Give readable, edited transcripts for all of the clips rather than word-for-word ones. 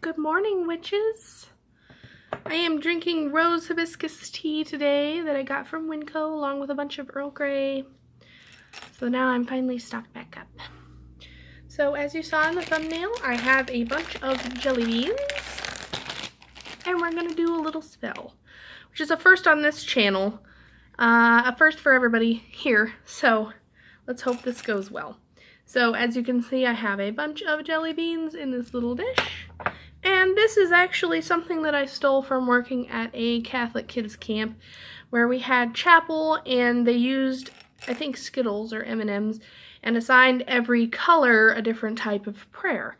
Good morning, witches. I am drinking rose hibiscus tea today that I got from Winco along with a bunch of Earl Grey. So now I'm finally stocked back up. So as you saw in the thumbnail, I have a bunch of jelly beans and we're gonna do a little spell, which is a first on this channel, a first for everybody here. So let's hope this goes well. So as you can see, I have a bunch of jelly beans in this little dish. And this is actually something that I stole from working at a Catholic kids camp where we had chapel and they used, I think, Skittles or M&Ms and assigned every color a different type of prayer.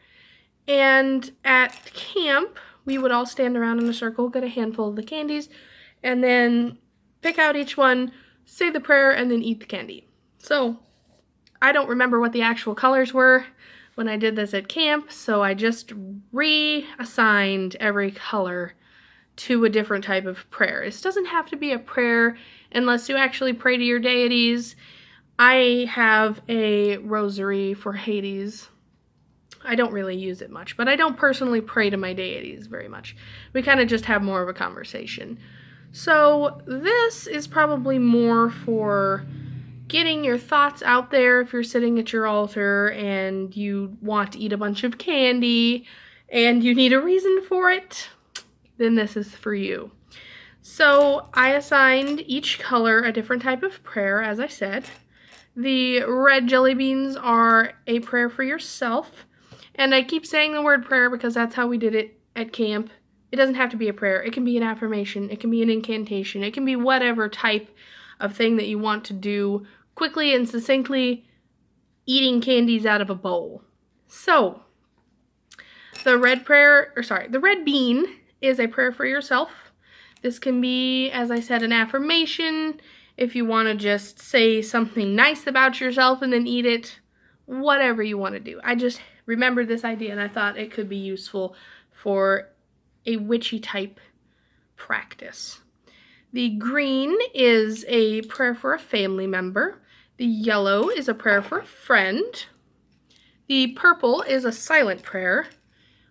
And at camp, we would all stand around in a circle, get a handful of the candies, and then pick out each one, say the prayer, and then eat the candy. So I don't remember what the actual colors were when I did this at camp, so I just reassigned every color to a different type of prayer. This doesn't have to be a prayer unless you actually pray to your deities. I have a rosary for Hades. I don't really use it much, but I don't personally pray to my deities very much. We kind of just have more of a conversation. So this is probably more for getting your thoughts out there if you're sitting at your altar and you want to eat a bunch of candy and you need a reason for it, then this is for you. So I assigned each color a different type of prayer, as I said. The red jelly beans are a prayer for yourself, and I keep saying the word prayer because that's how we did it at camp. It doesn't have to be a prayer. It can be an affirmation. It can be an incantation. It can be whatever type of thing that you want to do quickly and succinctly, eating candies out of a bowl. So, the red bean is a prayer for yourself. This can be, as I said, an affirmation. If you want to just say something nice about yourself and then eat it, whatever you want to do. I just remembered this idea and I thought it could be useful for a witchy type practice. The green is a prayer for a family member. The yellow is a prayer for a friend. The purple is a silent prayer.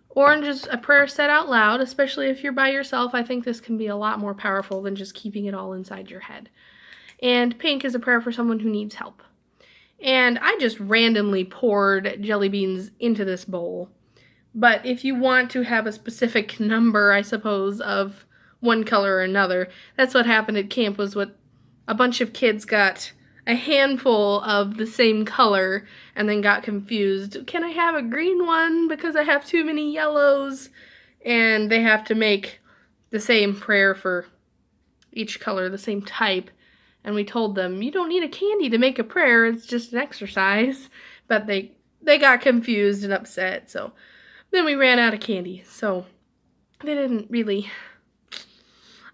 Orange is a prayer said out loud, especially if you're by yourself. I think this can be a lot more powerful than just keeping it all inside your head. And pink is a prayer for someone who needs help. And I just randomly poured jelly beans into this bowl. But if you want to have a specific number, I suppose, of one color or another, that's what happened at camp, was what a bunch of kids got a handful of the same color and then got confused. Can I have a green one because I have too many yellows? And they have to make the same prayer for each color, the same type. And we told them, you don't need a candy to make a prayer, it's just an exercise. But they got confused and upset, so then we ran out of candy. So they didn't really,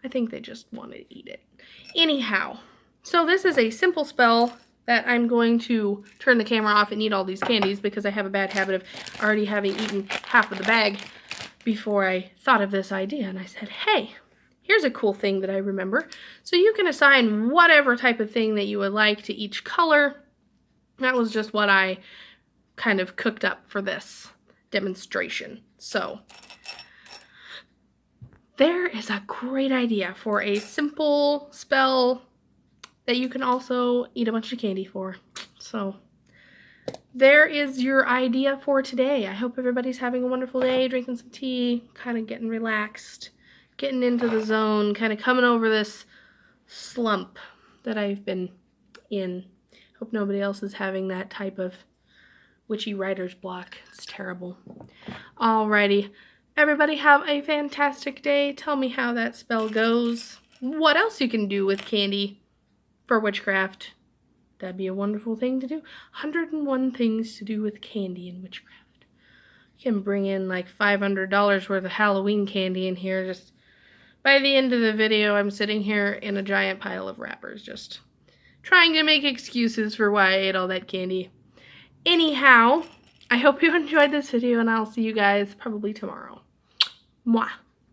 I think they just wanted to eat it. Anyhow, so this is a simple spell that I'm going to turn the camera off and eat all these candies because I have a bad habit of already having eaten half of the bag before I thought of this idea. And I said, hey, here's a cool thing that I remember. So you can assign whatever type of thing that you would like to each color. That was just what I kind of cooked up for this demonstration. So there is a great idea for a simple spell that you can also eat a bunch of candy for. So there is your idea for today. I hope everybody's having a wonderful day, drinking some tea, kind of getting relaxed, getting into the zone, kind of coming over this slump that I've been in. Hope nobody else is having that type of witchy writer's block. It's terrible. Alrighty. Everybody have a fantastic day. Tell me how that spell goes. What else you can do with candy for witchcraft. That'd be a wonderful thing to do. 101 things to do with candy in witchcraft. You can bring in like $500 worth of Halloween candy in here. Just by the end of the video, I'm sitting here in a giant pile of wrappers, just trying to make excuses for why I ate all that candy. Anyhow, I hope you enjoyed this video, and I'll see you guys probably tomorrow. Mwah.